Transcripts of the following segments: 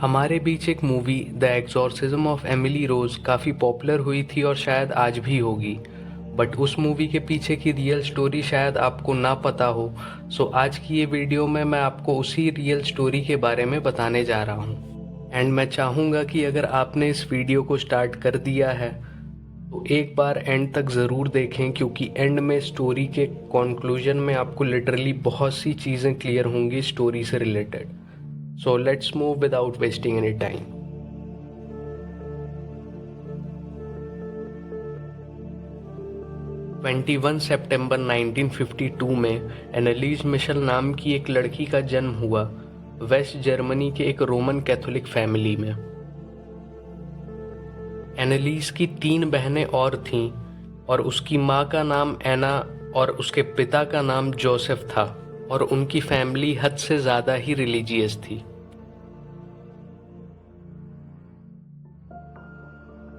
हमारे बीच एक movie the exorcism of Emily Rose काफ़ी पॉपुलर हुई थी और शायद आज भी होगी। बट उस मूवी के पीछे की रियल स्टोरी शायद आपको ना पता हो। सो आज की ये वीडियो में मैं आपको उसी रियल स्टोरी के बारे में बताने जा रहा हूँ। एंड मैं चाहूँगा कि अगर आपने इस वीडियो को स्टार्ट कर दिया है तो एक बार एंड तक ज़रूर देखें, क्योंकि एंड में स्टोरी के कंक्लूजन में आपको लिटरली बहुत सी चीज़ें क्लियर होंगी स्टोरी से related. So let's move without wasting any time. सितंबर 1952 में एनालीज मिशेल नाम की एक लड़की का जन्म हुआ वेस्ट जर्मनी के एक रोमन कैथोलिक फैमिली में। एनालीज की 3 बहनें और थीं और उसकी माँ का नाम एना और उसके पिता का नाम जोसेफ था, और उनकी फैमिली हद से ज़्यादा ही रिलीजियस थी।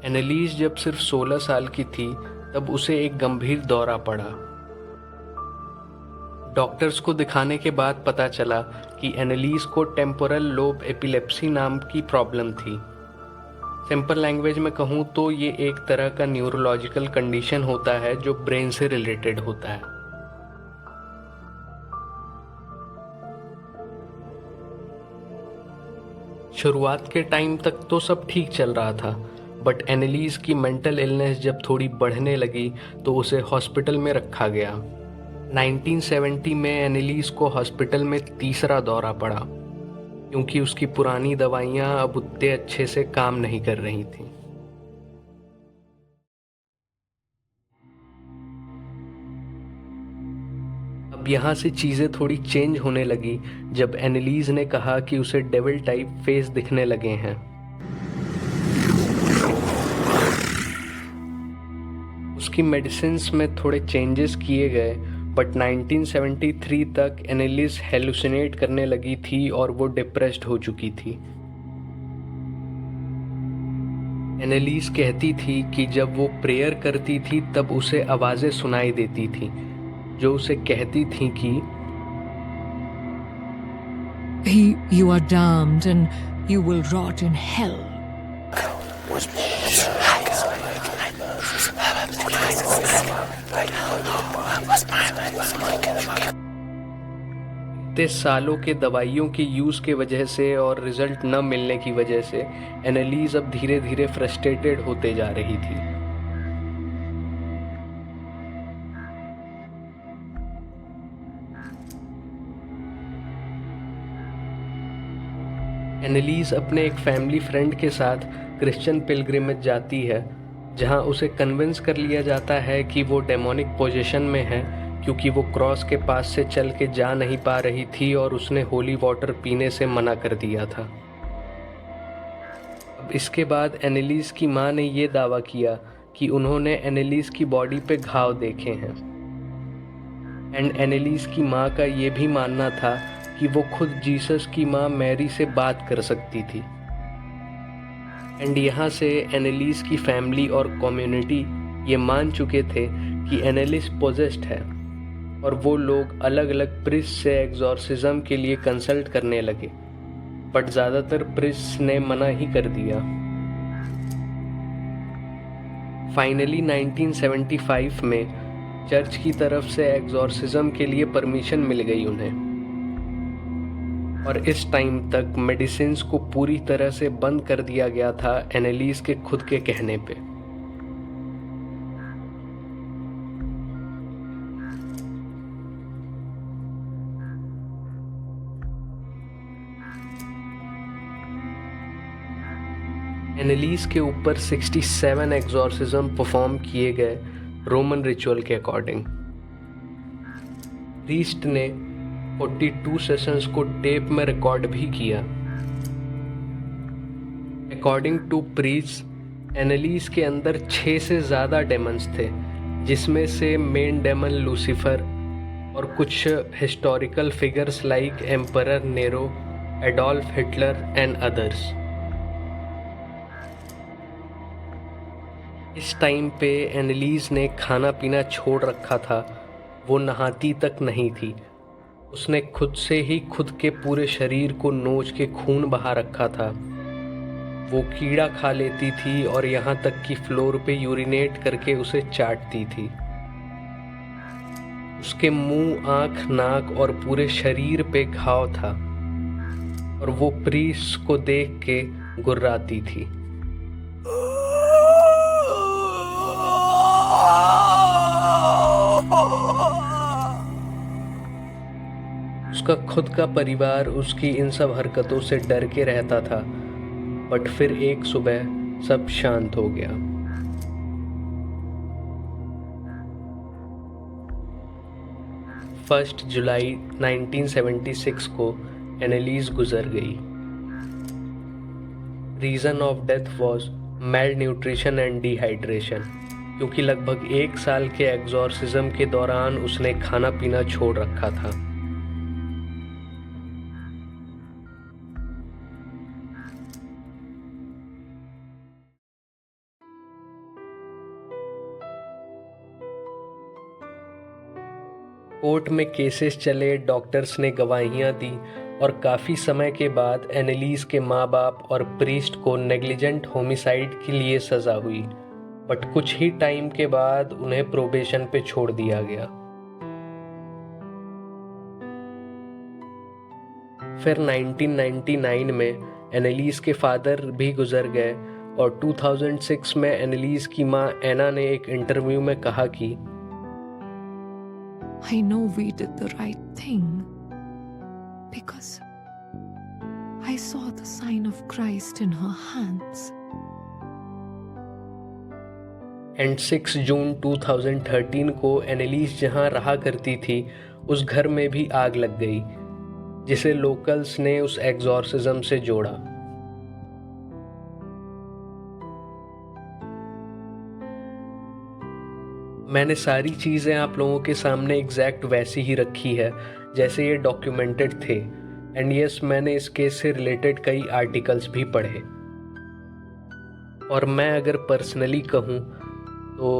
एनालीज जब सिर्फ 16 साल की थी तब उसे एक गंभीर दौरा पड़ा। डॉक्टर्स को दिखाने के बाद पता चला कि एनालीज को टेम्पोरल लोब एपिलेप्सी नाम की प्रॉब्लम थी। सिंपल लैंग्वेज में कहूँ तो ये एक तरह का न्यूरोलॉजिकल कंडीशन होता है जो ब्रेन से रिलेटेड होता है। शुरुआत के टाइम तक तो सब ठीक चल रहा था, बट एनालीज की मेंटल इलनेस जब थोड़ी बढ़ने लगी तो उसे हॉस्पिटल में रखा गया। 1970 में एनालीज को हॉस्पिटल में तीसरा दौरा पड़ा, क्योंकि उसकी पुरानी दवाइयाँ अब उतने अच्छे से काम नहीं कर रही थीं। अब यहाँ से चीज़ें थोड़ी चेंज होने लगी जब एनालीज ने कहा कि उसे डेविल टाइप फेस दिखने लगे हैं। उसकी मेडिसिन्स में थोड़े चेंजेस किए गए, बट 1973 तक एनालिस हेलुसिनेट करने लगी थी और वो डिप्रेस्ड हो चुकी थी। एनालिस कहती थी कि जब वो प्रेयर करती थी तब उसे आवाज़ें सुनाई देती थी जो उसे कहती थी कि You are damned and you will rot in hell. इतने सालों के दवाइयों के यूज़ के वजह से और रिजल्ट न मिलने की वजह से एनालीज अब धीरे धीरे फ्रस्ट्रेटेड होते जा रही थी। एनालीज अपने एक फैमिली फ्रेंड के साथ क्रिश्चियन पिलग्रिमेज जाती है, जहां उसे कन्विंस कर लिया जाता है कि वो डेमोनिक पोजीशन में है, क्योंकि वो क्रॉस के पास से चल के जा नहीं पा रही थी और उसने होली वाटर पीने से मना कर दिया था। अब इसके बाद एनालीज की माँ ने ये दावा किया कि उन्होंने एनालीज की बॉडी पे घाव देखे हैं। एंड एनालीज की माँ का ये भी मानना था कि वो खुद जीसस की माँ मैरी से बात कर सकती थी। एंड यहाँ से एनालीज की फैमिली और कम्युनिटी ये मान चुके थे कि एनालिस पोजेस्ड है, और वो लोग अलग अलग प्रिस्ट से एग्जॉर्सिज्म के लिए कंसल्ट करने लगे, बट ज़्यादातर प्रिस्ट ने मना ही कर दिया। फाइनली 1975 में चर्च की तरफ से एग्जॉर्सिज्म के लिए परमिशन मिल गई उन्हें, और इस टाइम तक मेडिसिन्स को पूरी तरह से बंद कर दिया गया था एनालीज के खुद के कहने पे। एनालीज के ऊपर 67 एग्जॉर्सिज्म परफॉर्म किए गए रोमन रिचुअल के अकॉर्डिंग। प्रीस्ट ने 42 सेशंस को टेप में रिकॉर्ड भी किया। अकॉर्डिंग टू प्रीस्ट, एनालीज के अंदर 6 से ज़्यादा डेमन्स थे, जिसमें से मेन डेमन लूसीफर और कुछ historical figures like emperor narrow, Adolf Hitler and others. इस टाइम पे एनालीज ने खाना पीना छोड़ रखा था, वो नहाती तक नहीं थी। उसने खुद से ही खुद के पूरे शरीर को नोच के खून बहा रखा था वो कीड़ा खा लेती थी और यहाँ तक कि फ्लोर पे यूरिनेट करके उसे चाटती थी। उसके मुंह, आंख, नाक और पूरे शरीर पे घाव था और वो प्रीस्ट को देख के गुर्राती थी। उसका खुद का परिवार उसकी इन सब हरकतों से डर के रहता था, बट फिर एक सुबह सब शांत हो गया। 1 जुलाई 1976 को एनालिस गुजर गई। Reason of death was mail nutrition and dehydration, क्योंकि लगभग 1 साल के एग्जॉर्सिज्म के दौरान उसने खाना पीना छोड़ रखा था। कोर्ट में केसेस चले, डॉक्टर्स ने गवाहियां दी और काफ़ी समय के बाद एनालिस के माँ बाप और प्रीस्ट को नेग्लिजेंट होमिसाइड के लिए सज़ा हुई, बट कुछ ही टाइम के बाद उन्हें प्रोबेशन पे छोड़ दिया गया। फिर 1999 में एनालिस के फादर भी गुजर गए और 2006 में एनालिस की माँ एना ने एक इंटरव्यू में कहा कि I know we did the right thing because I saw the sign of Christ in her hands. And 6 जून 2013 को एनालिस जहां रहा करती थी उस घर में भी आग लग गई, जिसे लोकल्स ने उस एग्जॉर्सिज्म से जोड़ा। मैंने सारी चीज़ें आप लोगों के सामने एग्जैक्ट वैसी ही रखी है जैसे ये डॉक्यूमेंटेड थे। एंड यस, मैंने इस केस से रिलेटेड कई आर्टिकल्स भी पढ़े। और मैं अगर पर्सनली कहूँ तो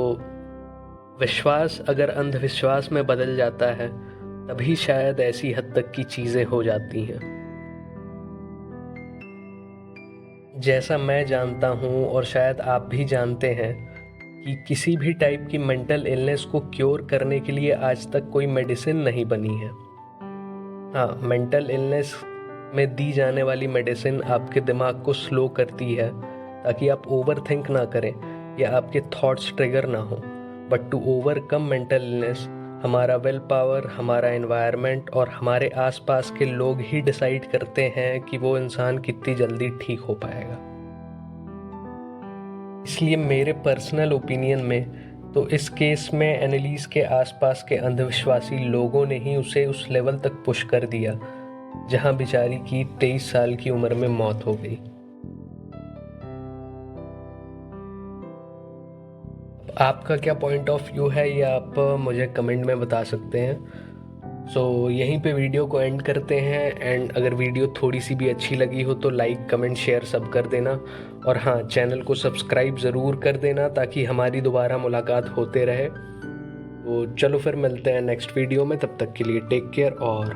विश्वास अगर अंधविश्वास में बदल जाता है तभी शायद ऐसी हद तक की चीज़ें हो जाती हैं। जैसा मैं जानता हूँ और शायद आप भी जानते हैं कि किसी भी टाइप की मेंटल इलनेस को क्योर करने के लिए आज तक कोई मेडिसिन नहीं बनी है। हाँ, मेंटल इलनेस में दी जाने वाली मेडिसिन आपके दिमाग को स्लो करती है ताकि आप ओवर थिंक ना करें या आपके थॉट्स ट्रिगर ना हो। But to overcome mental illness हमारा विल पावर, हमारा एनवायरनमेंट और हमारे आसपास के लोग ही डिसाइड करते हैं कि वो इंसान कितनी जल्दी ठीक हो पाएगा। इसलिए मेरे पर्सनल ओपिनियन में तो इस केस में एनालिस के आसपास के अंधविश्वासी लोगों ने ही उसे उस लेवल तक पुश कर दिया जहां बेचारी की 23 साल की उम्र में मौत हो गई। आपका क्या पॉइंट ऑफ व्यू है ये आप मुझे कमेंट में बता सकते हैं। सो यहीं पे वीडियो को एंड करते हैं। एंड अगर वीडियो थोड़ी सी भी अच्छी लगी हो तो लाइक, कमेंट, शेयर सब कर देना। और हाँ, चैनल को सब्सक्राइब ज़रूर कर देना ताकि हमारी दोबारा मुलाकात होते रहे। तो चलो फिर मिलते हैं नेक्स्ट वीडियो में, तब तक के लिए टेक केयर और